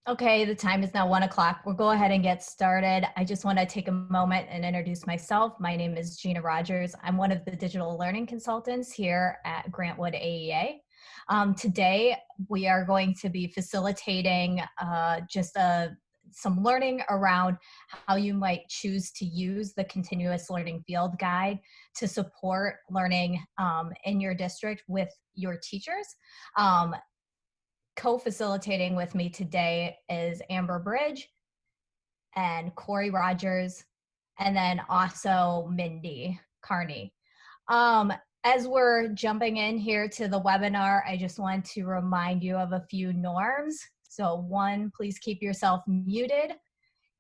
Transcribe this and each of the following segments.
Okay, the time is now 1 o'clock. We'll go ahead and get started. I just want to take a moment and introduce myself. My name is Gina Rogers. I'm one of the digital learning consultants here at Grantwood AEA. Today, we are going to be facilitating some learning around how you might choose to use the continuous learning field guide to support learning in your district with your teachers. Co-facilitating with me today is Amber Bridge and Corey Rogers, and then also Mindy Carney. As we're jumping in here to the webinar, I just want to remind you of a few norms. So one, please keep yourself muted.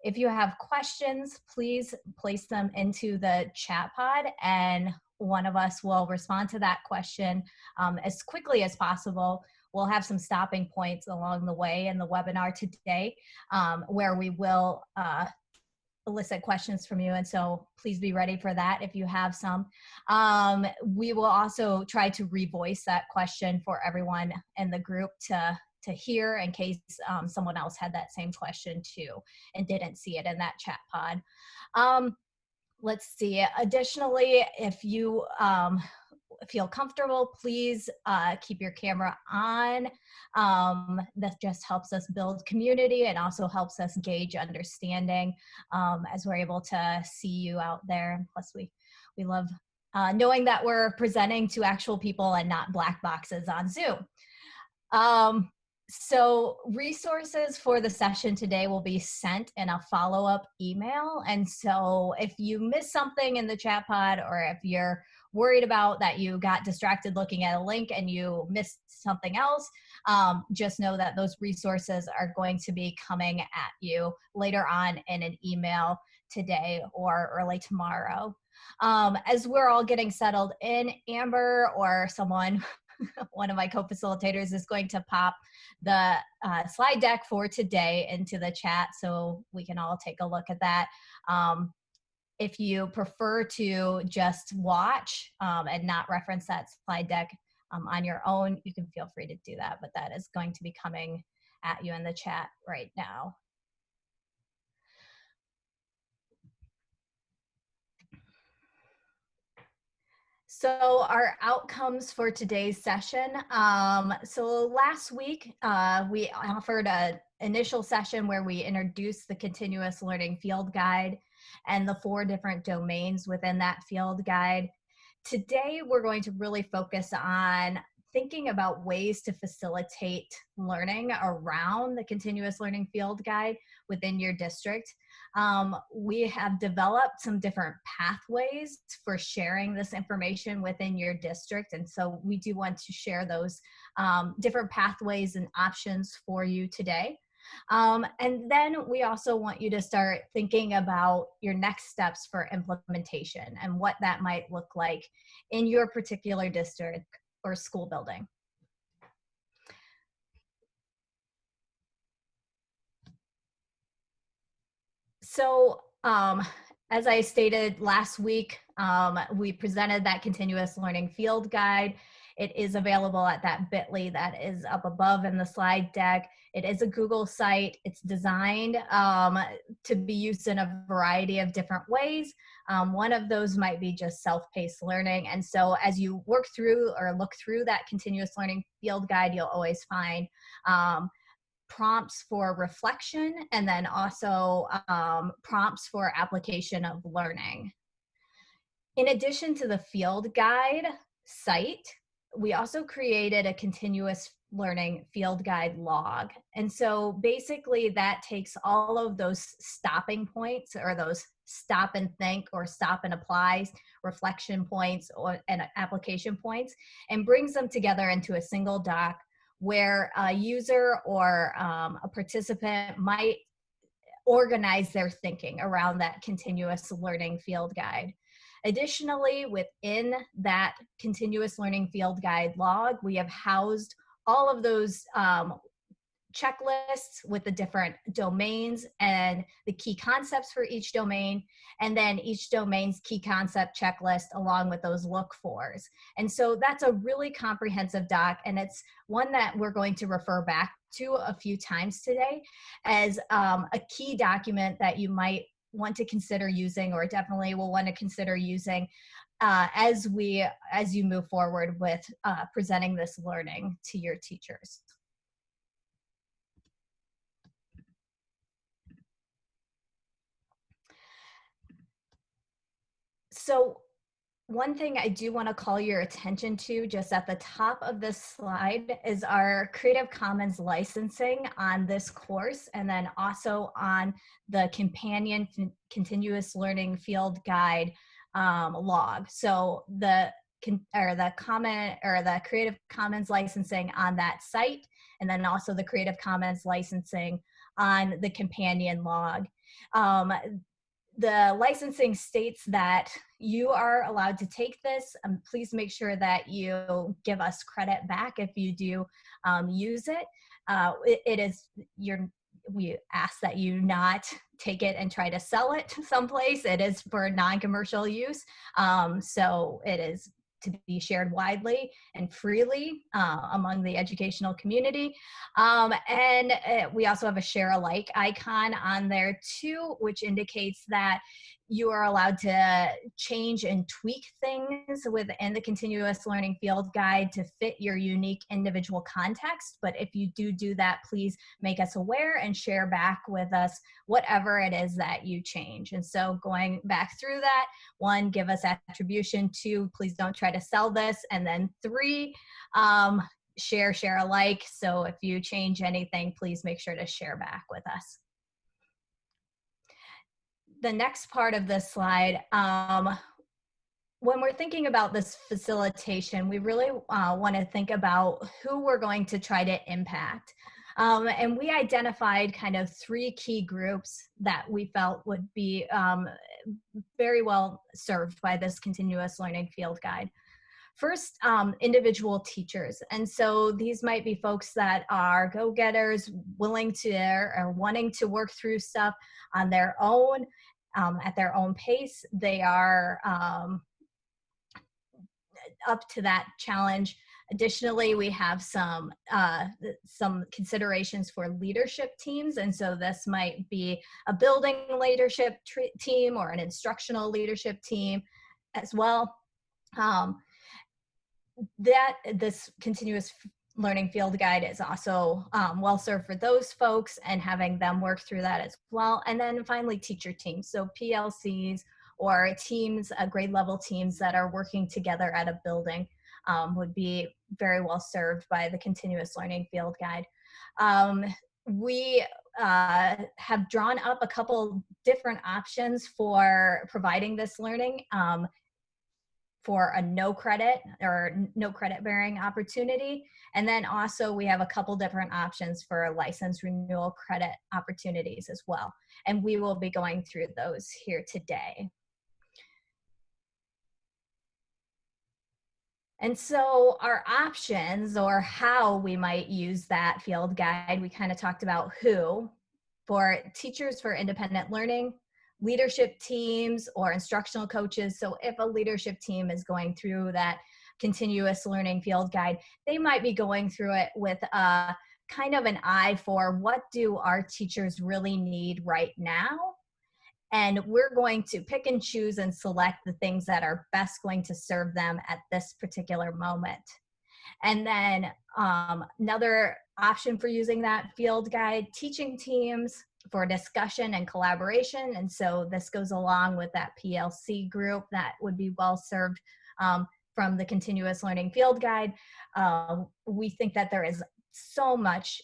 If you have questions, please place them into the chat pod and one of us will respond to that question as quickly as possible. We'll have some stopping points along the way in the webinar today where we will elicit questions from you. And so please be ready for that if you have some. We will also try to revoice that question for everyone in the group to hear in case someone else had that same question too and didn't see it in that chat pod. Let's see. Additionally, if you feel comfortable, please keep your camera on. That just helps us build community and also helps us gauge understanding as we're able to see you out there. And plus we love knowing that we're presenting to actual people and not black boxes on Zoom. So resources for the session today will be sent in a follow-up email. And so if you miss something in the chat pod or if you're worried about that you got distracted looking at a link and you missed something else, just know that those resources are going to be coming at you later on in an email today or early tomorrow. As we're all getting settled in, Amber or someone one of my co-facilitators is going to pop the slide deck for today into the chat so we can all take a look at that. If you prefer to just watch and not reference that slide deck on your own, you can feel free to do that, but that is going to be coming at you in the chat right now. So our outcomes for today's session. So last week, we offered an initial session where we introduced the continuous learning field guide and the 4 different domains within that field guide. Today, we're going to really focus on thinking about ways to facilitate learning around the continuous learning field guide within your district. We have developed some different pathways for sharing this information within your district. And so we do want to share those different pathways and options for you today. And then we also want you to start thinking about your next steps for implementation and what that might look like in your particular district or school building. So as I stated last week, we presented that continuous learning field guide. It is available at that bit.ly that is up above in the slide deck. It is a Google site. It's designed to be used in a variety of different ways. One of those might be just self-paced learning. And so as you work through or look through that continuous learning field guide, you'll always find prompts for reflection and then also prompts for application of learning. In addition to the field guide site, we also created a continuous learning field guide log. And so basically that takes all of those stopping points or those stop and think or stop and apply reflection points and application points and brings them together into a single doc where a user or a participant might organize their thinking around that continuous learning field guide. Additionally, within that continuous learning field guide log, we have housed all of those checklists with the different domains and the key concepts for each domain, and then each domain's key concept checklist along with those look-fors. And so that's a really comprehensive doc, and it's one that we're going to refer back to a few times today as a key document that you might want to consider using, or definitely will want to consider using as you move forward with presenting this learning to your teachers. So one thing I do want to call your attention to just at the top of this slide is our Creative Commons licensing on this course, and then also on the companion continuous learning field guide log. So the Creative Commons licensing on that site, and then also the Creative Commons licensing on the companion log. The licensing states that you are allowed to take this. Please make sure that you give us credit back if you do use it. We ask that you not take it and try to sell it someplace. It is for non-commercial use. So it is to be shared widely and freely among the educational community. And we also have a share alike icon on there too, which indicates that you are allowed to change and tweak things within the continuous learning field guide to fit your unique individual context. But if you do that, please make us aware and share back with us whatever it is that you change. And so going back through that, 1, give us attribution. 2, please don't try to sell this. And then 3, share alike. So if you change anything, please make sure to share back with us. The next part of this slide, when we're thinking about this facilitation, we really want to think about who we're going to try to impact. And we identified kind of 3 key groups that we felt would be very well served by this continuous learning field guide. First, individual teachers. And so these might be folks that are go-getters, willing to or wanting to work through stuff on their own, at their own pace. They are up to that challenge. Additionally, we have some considerations for leadership teams. And so this might be a building leadership team or an instructional leadership team as well. This continuous learning field guide is also well served for those folks, and having them work through that as well. And then finally, teacher teams. So PLCs or teams, grade level teams that are working together at a building would be very well served by the continuous learning field guide. We have drawn up a couple different options for providing this learning for a no credit or no credit bearing opportunity. And then also we have a couple different options for license renewal credit opportunities as well. And we will be going through those here today. And so our options, or how we might use that field guide, we kind of talked about who. For teachers for independent learning, leadership teams, or instructional coaches. So if a leadership team is going through that continuous learning field guide, they might be going through it with a kind of an eye for what do our teachers really need right now? And we're going to pick and choose and select the things that are best going to serve them at this particular moment. And then another option for using that field guide, teaching teams for discussion and collaboration. And so this goes along with that PLC group that would be well served from the continuous learning field guide. We think that there is so much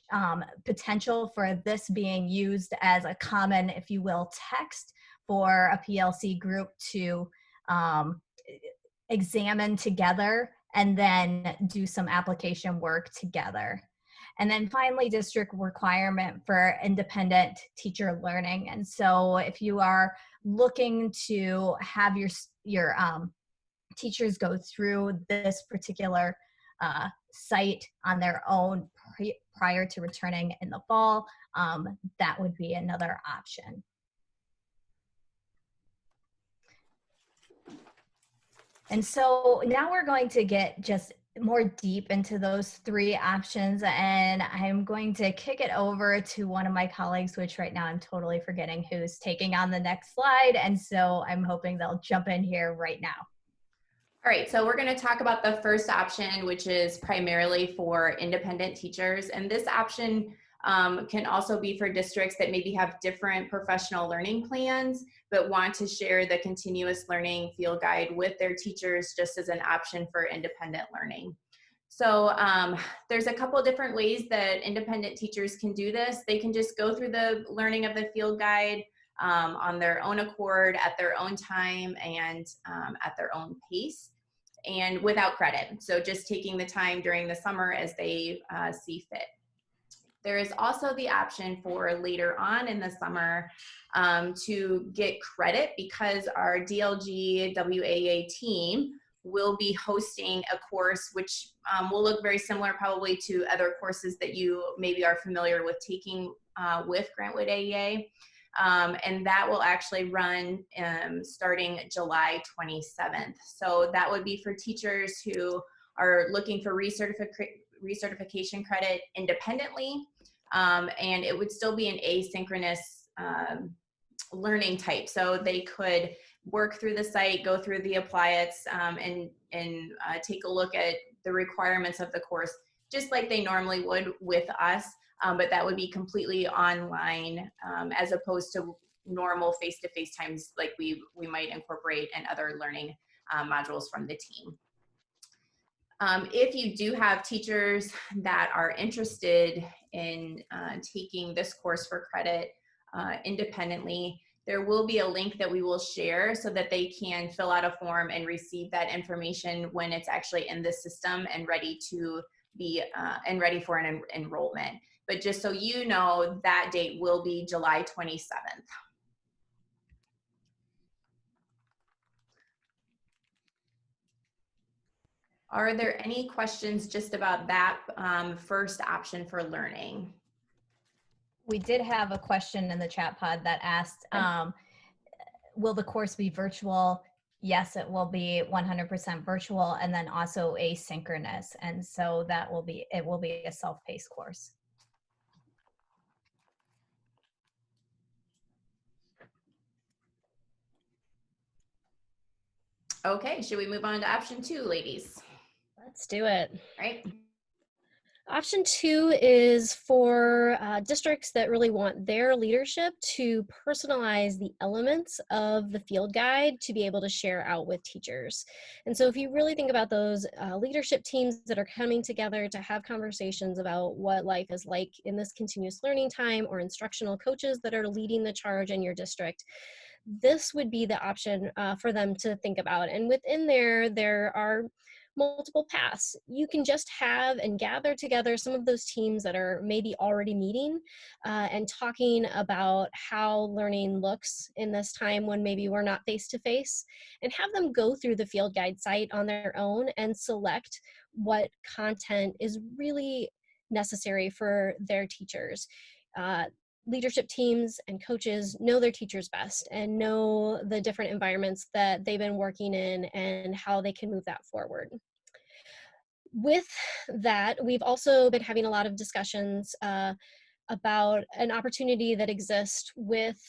potential for this being used as a common, if you will, text for a PLC group to examine together and then do some application work together. And then finally, district requirement for independent teacher learning. And so if you are looking to have your teachers go through this particular site on their own prior to returning in the fall, that would be another option. And so now we're going to get just more deep into those three options, and I'm going to kick it over to one of my colleagues, which right now I'm totally forgetting who's taking on the next slide. And so I'm hoping they'll jump in here right now. All right, so we're going to talk about the first option, which is primarily for independent teachers. And this option can also be for districts that maybe have different professional learning plans, but want to share the continuous learning field guide with their teachers just as an option for independent learning. So there's a couple different ways that independent teachers can do this. They can just go through the learning of the field guide on their own accord, at their own time, and at their own pace, and without credit. So just taking the time during the summer as they see fit. There is also the option for later on in the summer to get credit, because our DLG WAA team will be hosting a course which will look very similar probably to other courses that you maybe are familiar with taking with Grantwood AEA. And that will actually run starting July 27th. So that would be for teachers who are looking for recertification credit independently, and it would still be an asynchronous learning type. So they could work through the site, go through the apply-its, and take a look at the requirements of the course, just like they normally would with us. But that would be completely online, as opposed to normal face-to-face times like we might incorporate in other learning modules from the team. If you do have teachers that are interested in taking this course for credit independently, there will be a link that we will share so that they can fill out a form and receive that information when it's actually in the system and ready to be and ready for an enrollment. But just so you know, that date will be July 27th. Are there any questions just about that first option for learning? We did have a question in the chat pod that asked, will the course be virtual? Yes, it will be 100% virtual, and then also asynchronous. And so that will be, it will be a self-paced course. Okay, should we move on to option 2, ladies? Let's do it. All right. Option 2 is for districts that really want their leadership to personalize the elements of the field guide to be able to share out with teachers. And so if you really think about those leadership teams that are coming together to have conversations about what life is like in this continuous learning time, or instructional coaches that are leading the charge in your district, this would be the option for them to think about. And within there are multiple paths. You can just have and gather together some of those teams that are maybe already meeting and talking about how learning looks in this time when maybe we're not face-to-face, and have them go through the field guide site on their own and select what content is really necessary for their teachers. Leadership teams and coaches know their teachers best and know the different environments that they've been working in and how they can move that forward. With that, we've also been having a lot of discussions about an opportunity that exists with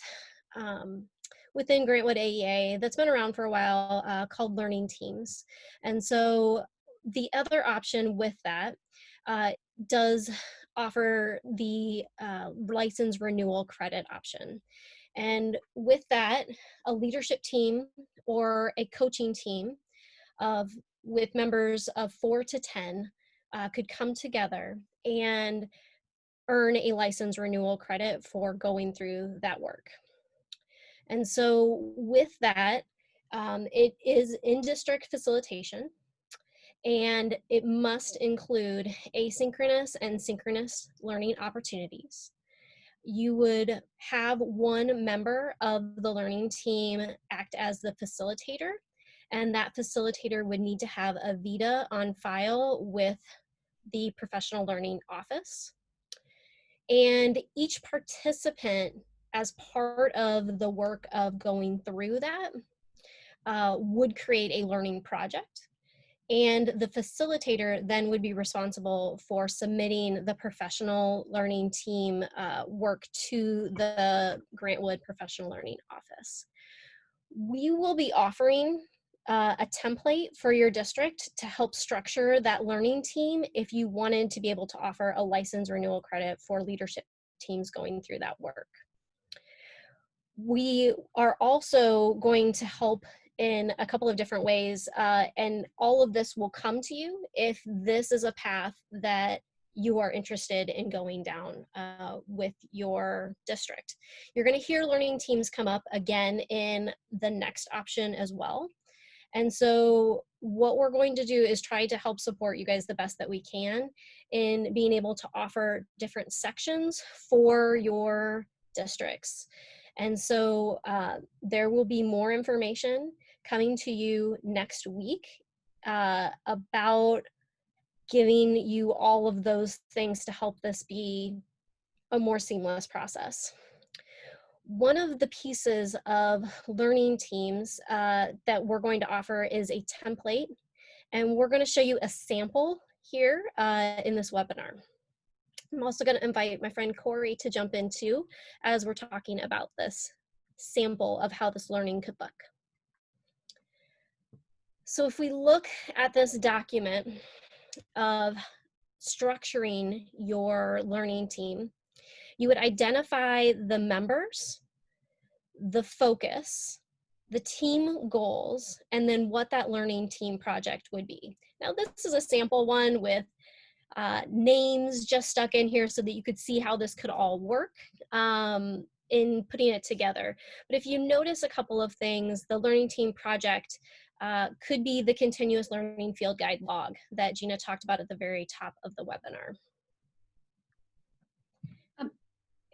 within Grantwood AEA that's been around for a while, called learning teams. And so the other option with that does offer the license renewal credit option. And with that, a leadership team or a coaching team with members of 4 to 10 could come together and earn a license renewal credit for going through that work. And so with that, it is in-district facilitation, and it must include asynchronous and synchronous learning opportunities. You would have one member of the learning team act as the facilitator, and that facilitator would need to have a VITA on file with the professional learning office. And each participant, as part of the work of going through that, would create a learning project. And the facilitator then would be responsible for submitting the professional learning team work to the Grantwood Professional Learning Office. We will be offering a template for your district to help structure that learning team if you wanted to be able to offer a license renewal credit for leadership teams going through that work. We are also going to help in a couple of different ways, and all of this will come to you if this is a path that you are interested in going down with your district. You're going to hear learning teams come up again in the next option as well. And so what we're going to do is try to help support you guys the best that we can in being able to offer different sections for your districts. And so there will be more information coming to you next week about giving you all of those things to help this be a more seamless process. One of the pieces of learning teams that we're going to offer is a template, and we're going to show you a sample here in this webinar. I'm also going to invite my friend Corey to jump in too as we're talking about this sample of how this learning could look. So if we look at this document of structuring your learning team, you would identify the members, the focus, the team goals, and then what that learning team project would be. Now this is a sample one with names just stuck in here so that you could see how this could all work in putting it together. But if you notice a couple of things, the learning team project could be the continuous learning field guide log that Gina talked about at the very top of the webinar.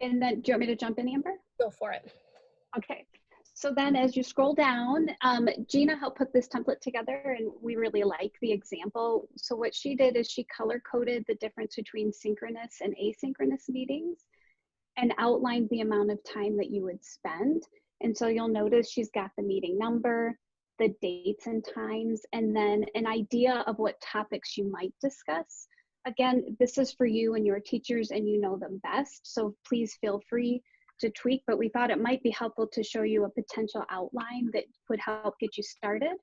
And then, do you want me to jump in, Amber? Go for it. Okay. So then as you scroll down, Gina helped put this template together, and we really like the example. So what she did is she color-coded the difference between synchronous and asynchronous meetings and outlined the amount of time that you would spend. And so you'll notice she's got the meeting number, the dates and times, and then an idea of what topics you might discuss. Again, this is for you and your teachers, and you know them best, so please feel free to tweak, but we thought it might be helpful to show you a potential outline that would help get you started.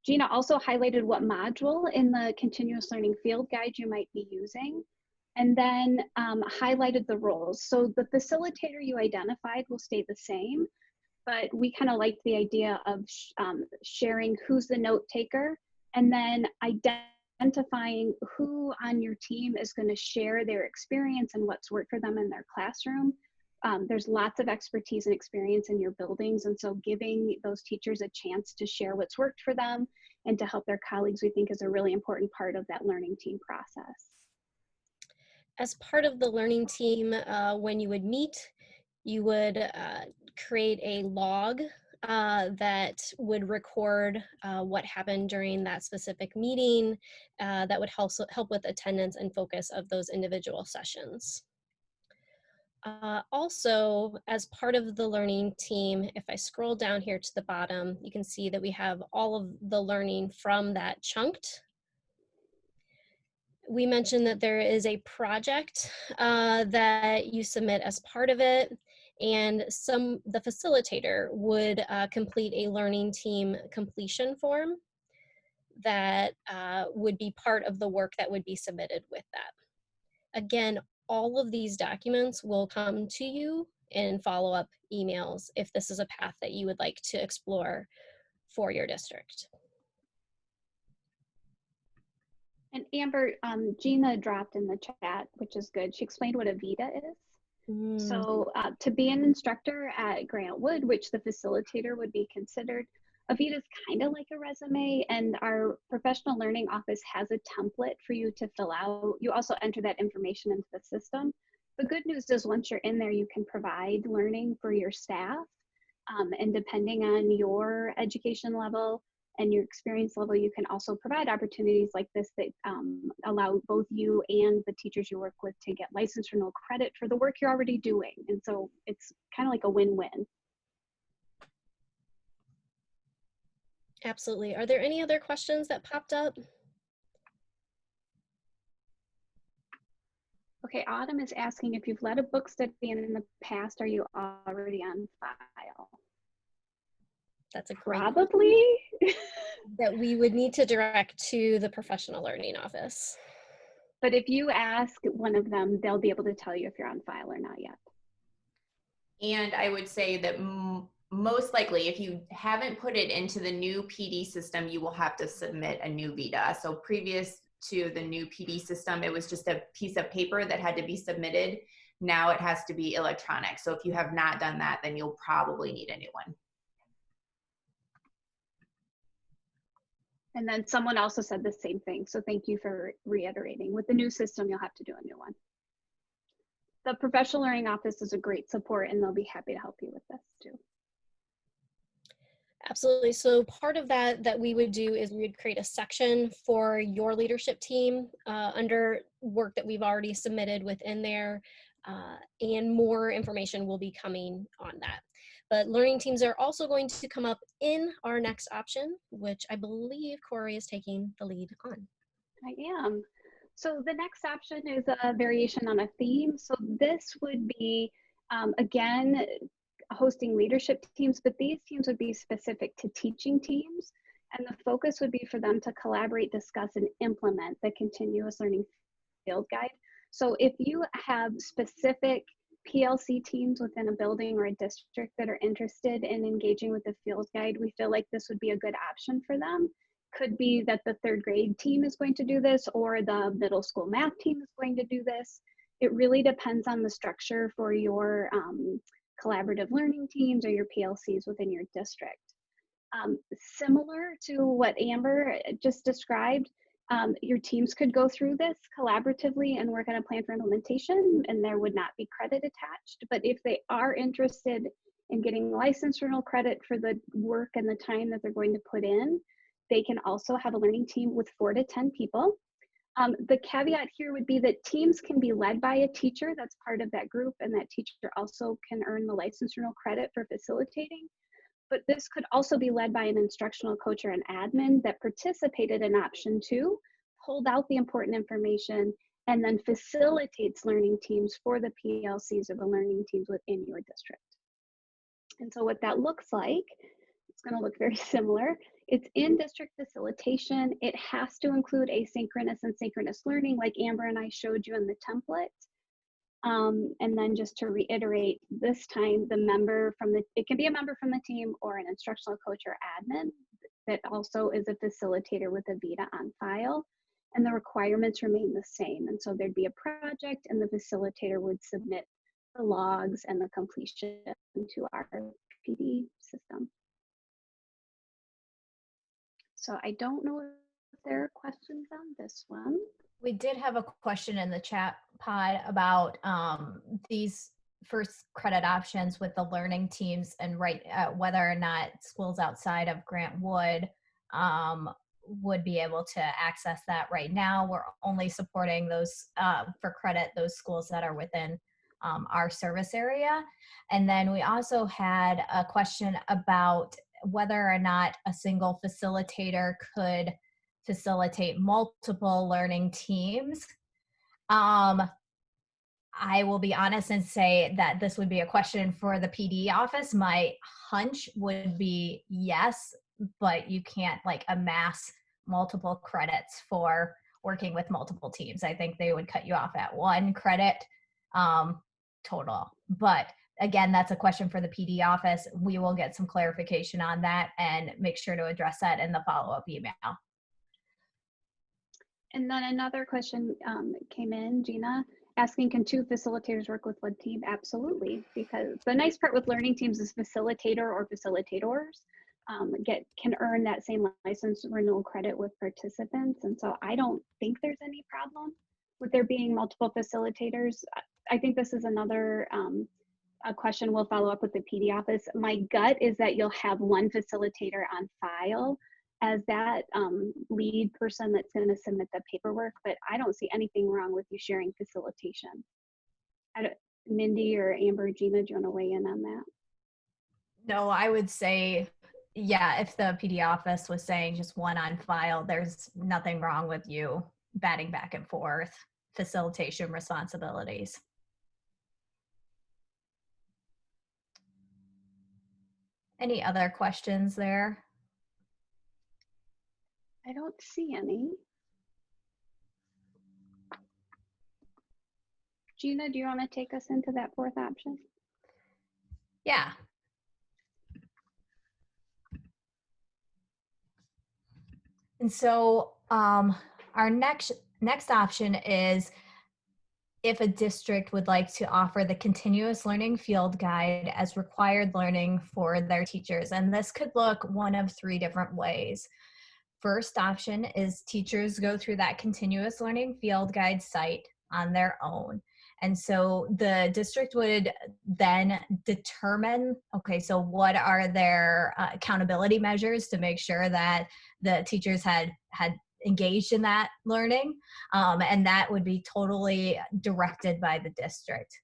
Gina also highlighted what module in the continuous learning field guide you might be using, and then highlighted the roles. So the facilitator you identified will stay the same, but we kind of liked the idea of sharing who's the note taker, and then identifying who on your team is going to share their experience and what's worked for them in their classroom. There's lots of expertise and experience in your buildings, and so giving those teachers a chance to share what's worked for them and to help their colleagues, we think, is a really important part of that learning team process. As part of the learning team, when you would meet, you would create a log that would record what happened during that specific meeting that would help with attendance and focus of those individual sessions. Also, as part of the learning team, if I scroll down here to the bottom, you can see that we have all of the learning from that chunked. We mentioned that there is a project that you submit as part of it, and the facilitator would complete a learning team completion form that would be part of the work that would be submitted with that. Again, all of these documents will come to you in follow-up emails if this is a path that you would like to explore for your district. And Amber, Gina dropped in the chat, which is good. She explained what a VITA is. So to be an instructor at Grantwood, which the facilitator would be considered, a VITA is kind of like a resume, and our professional learning office has a template for you to fill out. You also enter that information into the system. The good news is once you're in there, you can provide learning for your staff, and depending on your education level and your experience level, you can also provide opportunities like this that allow both you and the teachers you work with to get license renewal credit for the work you're already doing. And so it's kind of like a win-win. Absolutely. Are there any other questions that popped up? Okay, Autumn is asking if you've led a book study in the past, are you already on file? That's a great Probably. that we would need to direct to the professional learning office. But if you ask one of them, they'll be able to tell you if you're on file or not yet. And I would say that most likely, if you haven't put it into the new PD system, you will have to submit a new VITA. So previous to the new PD system, it was just a piece of paper that had to be submitted. Now it has to be electronic. So if you have not done that, then you'll probably need a new one. And then someone also said the same thing. So thank you for reiterating. With the new system, you'll have to do a new one. The professional learning office is a great support and they'll be happy to help you with this too. Absolutely. So part of that we would do is we would create a section for your leadership team under work that we've already submitted within there, and more information will be coming on that. But learning teams are also going to come up in our next option, which I believe Corey is taking the lead on. I am. So the next option is a variation on a theme. So this would be, again, hosting leadership teams, but these teams would be specific to teaching teams. And the focus would be for them to collaborate, discuss, and implement the continuous learning field guide. So if you have specific PLC teams within a building or a district that are interested in engaging with the field guide, we feel like this would be a good option for them. Could be that the third grade team is going to do this or the middle school math team is going to do this. It really depends on the structure for your collaborative learning teams or your PLCs within your district. Similar to what Amber just described, your teams could go through this collaboratively and work on a plan for implementation, and there would not be credit attached. But if they are interested in getting license renewal credit for the work and the time that they're going to put in, they can also have a learning team with 4 to 10 people. The caveat here would be that teams can be led by a teacher that's part of that group, and that teacher also can earn the license renewal credit for facilitating. But this could also be led by an instructional coach or an admin that participated in option 2, pulled out the important information, and then facilitates learning teams for the PLCs or the learning teams within your district. And so what that looks like, it's going to look very similar. It's in district facilitation. It has to include asynchronous and synchronous learning like Amber and I showed you in the template. And then just to reiterate, this time the member from the, it can be a member from the team or an instructional coach or admin that also is a facilitator with a VITA on file, and the requirements remain the same. And so there'd be a project and the facilitator would submit the logs and the completion to our PD system. So I don't know if there are questions on this one. We did have a question in the chat pod about these first credit options with the learning teams and whether or not schools outside of Grant Wood would be able to access that right now. We're only supporting those for credit, those schools that are within our service area. And then we also had a question about whether or not a single facilitator could facilitate multiple learning teams. I will be honest and say that this would be a question for the PD office. My hunch would be yes, but you can't like amass multiple credits for working with multiple teams. I think they would cut you off at 1 credit total. But again, that's a question for the PD office. We will get some clarification on that and make sure to address that in the follow-up email. And then another question came in, Gina, asking, can 2 facilitators work with 1 team? Absolutely, because the nice part with learning teams is facilitator or facilitators can earn that same license renewal credit with participants. And so I don't think there's any problem with there being multiple facilitators. I think this is another a question we'll follow up with the PD office. My gut is that you'll have 1 facilitator on file as that lead person that's going to submit the paperwork, but I don't see anything wrong with you sharing facilitation. Mindy or Amber, Gina, do you want to weigh in on that? No, I would say yeah, if the PD office was saying just one on file, there's nothing wrong with you batting back and forth facilitation responsibilities. Any other questions there? I don't see any. Gina, do you want to take us into that fourth option? Yeah. And so our next option is if a district would like to offer the continuous learning field guide as required learning for their teachers. And this could look one of three different ways. First option is teachers go through that continuous learning field guide site on their own. And so the district would then determine, okay, so what are their accountability measures to make sure that the teachers had engaged in that learning, and that would be totally directed by the district.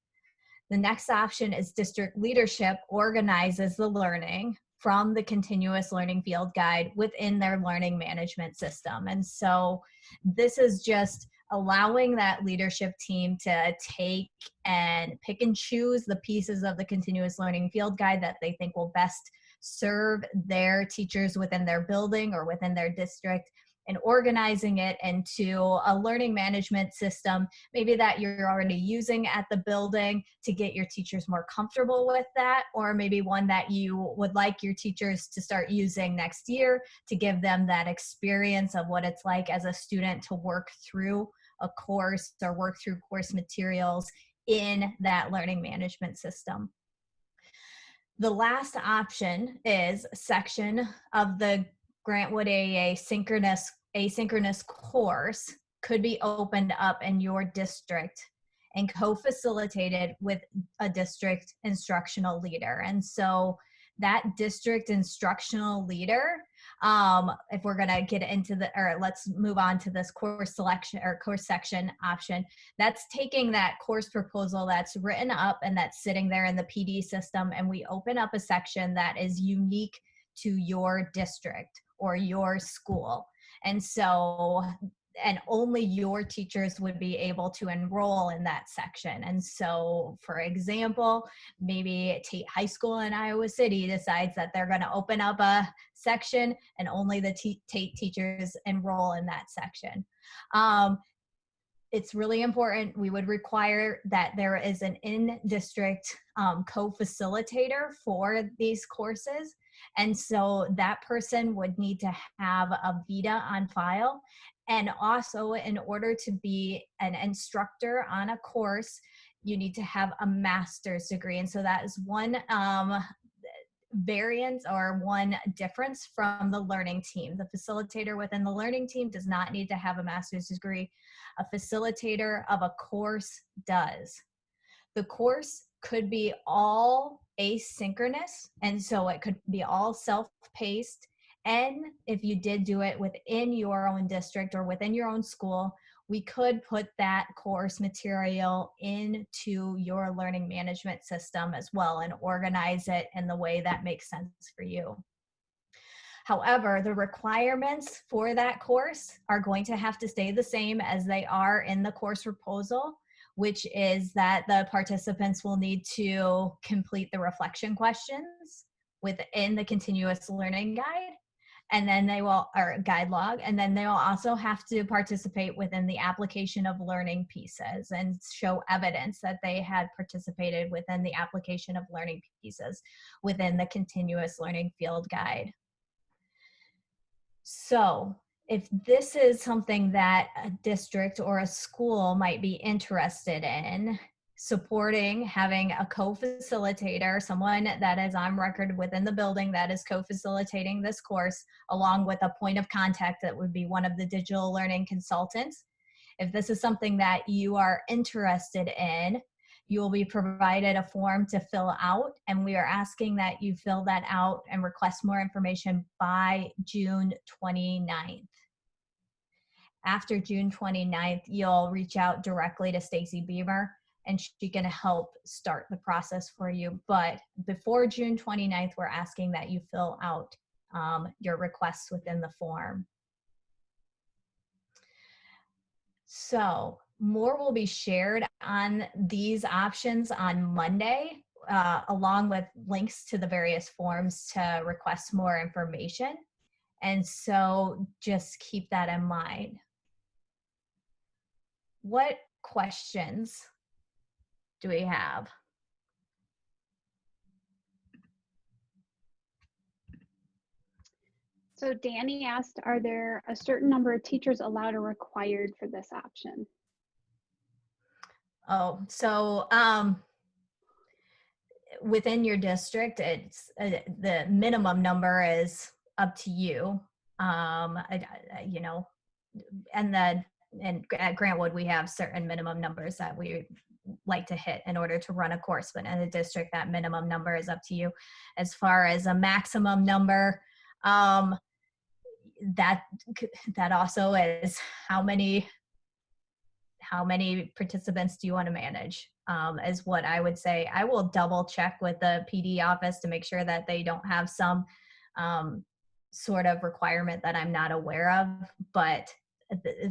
The next option is district leadership organizes the learning from the continuous learning field guide within their learning management system. And so this is just allowing that leadership team to take and pick and choose the pieces of the continuous learning field guide that they think will best serve their teachers within their building or within their district, and organizing it into a learning management system, maybe that you're already using at the building to get your teachers more comfortable with that, or maybe one that you would like your teachers to start using next year to give them that experience of what it's like as a student to work through a course or work through course materials in that learning management system. The last option is a section of the Grantwood AAA asynchronous course could be opened up in your district and co-facilitated with a district instructional leader. And so that district instructional leader, if we're going to get into let's move on to this course selection or course section option, that's taking that course proposal that's written up and that's sitting there in the PD system, and we open up a section that is unique to your district or your school. And so, and only your teachers would be able to enroll in that section. And so, for example, maybe Tate High School in Iowa City decides that they're going to open up a section and only the Tate teachers enroll in that section. It's really important. We would require that there is an in-district co-facilitator for these courses. And so that person would need to have a VITA on file. And also, in order to be an instructor on a course, you need to have a master's degree. And so that is one variance or one difference from the learning team. The facilitator within the learning team does not need to have a master's degree. A facilitator of a course does. The course could be all asynchronous, and so it could be all self-paced. And if you did do it within your own district or within your own school, we could put that course material into your learning management system as well and organize it in the way that makes sense for you. However, the requirements for that course are going to have to stay the same as they are in the course proposal, which is that the participants will need to complete the reflection questions within the continuous learning guide, and then they will, or guide log, and then they will also have to participate within the application of learning pieces and show evidence that they had participated within the application of learning pieces within the continuous learning field guide. So if this is something that a district or a school might be interested in, supporting having a co-facilitator, someone that is on record within the building that is co-facilitating this course, along with a point of contact that would be one of the digital learning consultants. If this is something that you are interested in, you will be provided a form to fill out, and we are asking that you fill that out and request more information by June 29th. After June 29th, you'll reach out directly to Stacy Beamer, and she can help start the process for you. But before June 29th, we're asking that you fill out your requests within the form. So more will be shared on these options on Monday, along with links to the various forms to request more information. And so just keep that in mind. What questions do we have? So Danny asked, are there a certain number of teachers allowed or required for this option? Oh, so within your district, it's the minimum number is up to you. You know, and then at Grantwood, we have certain minimum numbers that we like to hit in order to run a course, but in a district, that minimum number is up to you. As far as a maximum number, that also is how many participants do you want to manage, is what I would say. I will double check with the PD office to make sure that they don't have some sort of requirement that I'm not aware of, but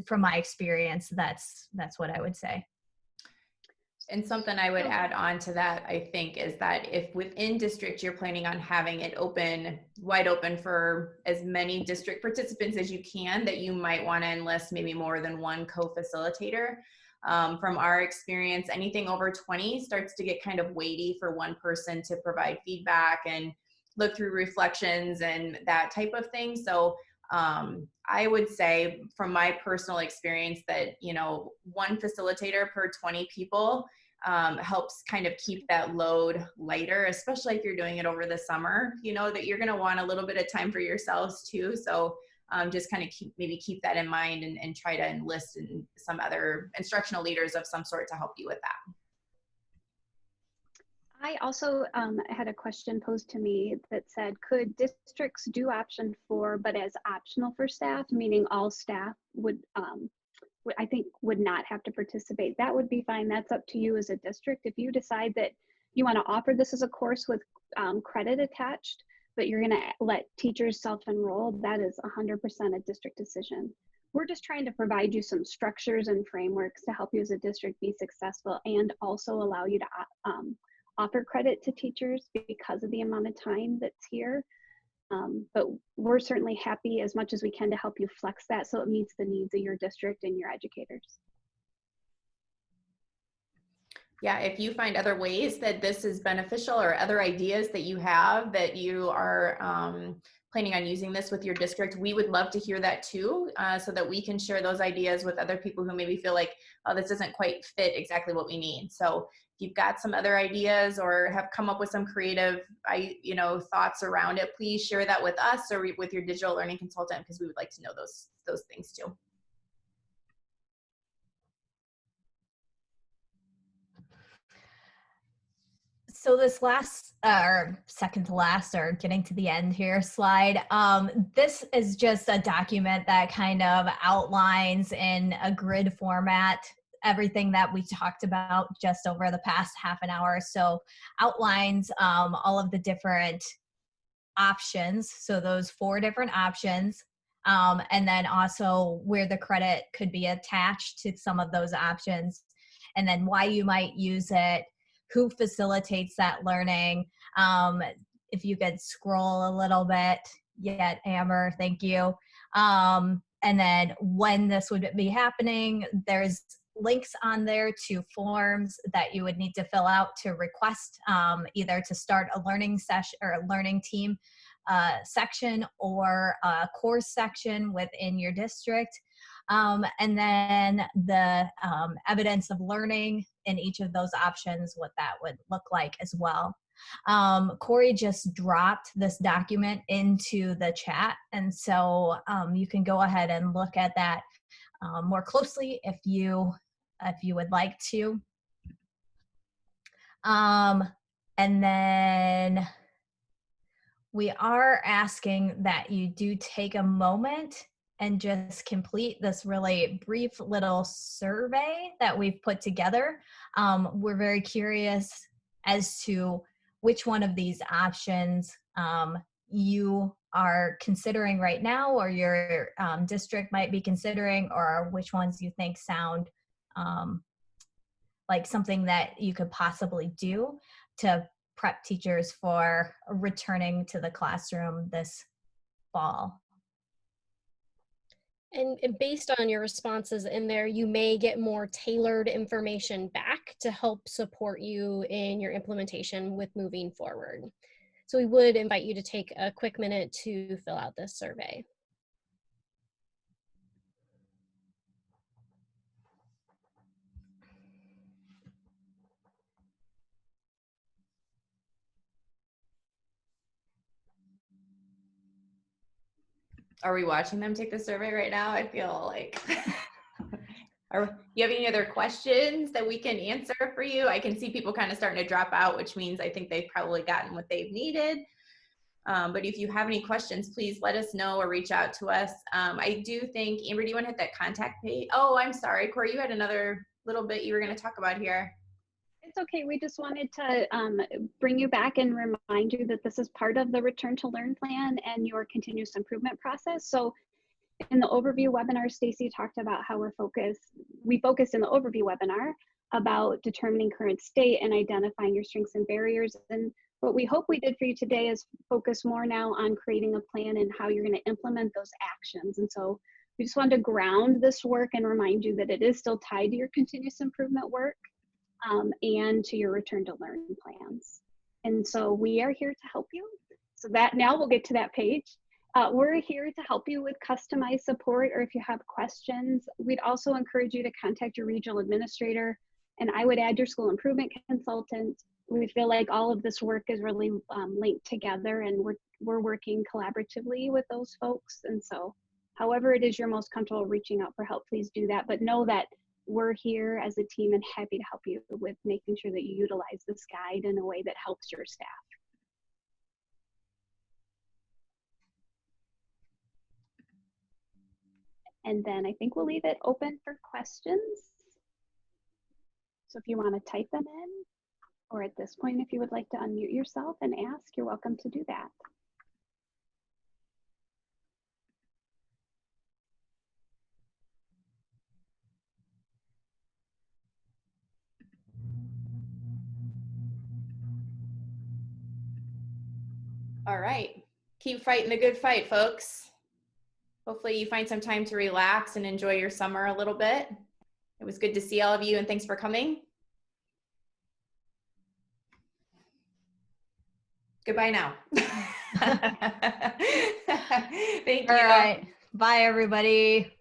from my experience, that's what I would say. And something I would add on to that, I think, is that if within district you're planning on having it wide open for as many district participants as you can, that you might want to enlist maybe more than one co-facilitator. From our experience, anything over 20 starts to get kind of weighty for one person to provide feedback and look through reflections and that type of thing. So I would say from my personal experience that, one facilitator per 20 people helps kind of keep that load lighter, especially if you're doing it over the summer, that you're going to want a little bit of time for yourselves too. So just kind of keep that in mind and try to enlist in some other instructional leaders of some sort to help you with that. I also had a question posed to me that said, could districts do option 4, but as optional for staff, meaning all staff would not have to participate? That would be fine. That's up to you as a district. If you decide that you want to offer this as a course with credit attached, but you're going to let teachers self-enroll, that is 100% a district decision. We're just trying to provide you some structures and frameworks to help you as a district be successful and also allow you to offer credit to teachers because of the amount of time that's here. But we're certainly happy as much as we can to help you flex that so it meets the needs of your district and your educators. Yeah, if you find other ways that this is beneficial or other ideas that you have that you are planning on using this with your district, we would love to hear that too, so that we can share those ideas with other people who maybe feel like, oh, this doesn't quite fit exactly what we need. So if you've got some other ideas or have come up with some creative thoughts around it, please share that with us or with your digital learning consultant, because we would like to know those things too. So this last, or second to last, or getting to the end here slide, this is just a document that kind of outlines in a grid format everything that we talked about just over the past half an hour. So outlines all of the different options. So those 4 different options, and then also where the credit could be attached to some of those options, and then why you might use it, who facilitates that learning. If you could scroll a little bit, Amber, thank you. And then when this would be happening, there's links on there to forms that you would need to fill out to request either to start a learning session or a learning team section or a course section within your district. And then the evidence of learning in each of those options, what that would look like as well. Corey just dropped this document into the chat, and so you can go ahead and look at that more closely if you would like to. And then we are asking that you do take a moment and just complete this really brief little survey that we've put together. We're very curious as to which one of these options you are considering right now, or your district might be considering, or which ones you think sound like something that you could possibly do to prep teachers for returning to the classroom this fall? And based on your responses in there, you may get more tailored information back to help support you in your implementation with moving forward. So we would invite you to take a quick minute to fill out this survey. Are we watching them take the survey right now? I feel like, are you have any other questions that we can answer for you? I can see people kind of starting to drop out, which means I think they've probably gotten what they've needed. But if you have any questions, please let us know or reach out to us. I do think, Amber, do you want to hit that contact page? Oh, I'm sorry, Corey, you had another little bit you were going to talk about here. It's okay. We just wanted to bring you back and remind you that this is part of the Return to Learn plan and your continuous improvement process. So in the overview webinar, Stacy talked about how we focus in the overview webinar about determining current state and identifying your strengths and barriers. And what we hope we did for you today is focus more now on creating a plan and how you're going to implement those actions. And so we just wanted to ground this work and remind you that it is still tied to your continuous improvement work and to your Return to Learn plans. And so we are here to help you. So that now we'll get to that page. We're here to help you with customized support, or if you have questions. We'd also encourage you to contact your regional administrator, and I would add your school improvement consultant. We feel like all of this work is really linked together, and we're working collaboratively with those folks. And so however it is you're most comfortable reaching out for help, please do that. But know that we're here as a team and happy to help you with making sure that you utilize this guide in a way that helps your staff. And then I think we'll leave it open for questions. So if you want to type them in, or at this point, if you would like to unmute yourself and ask, you're welcome to do that. All right, keep fighting the good fight, folks. Hopefully you find some time to relax and enjoy your summer a little bit. It was good to see all of you, and thanks for coming. Goodbye now. Thank you. All right. Bye, everybody.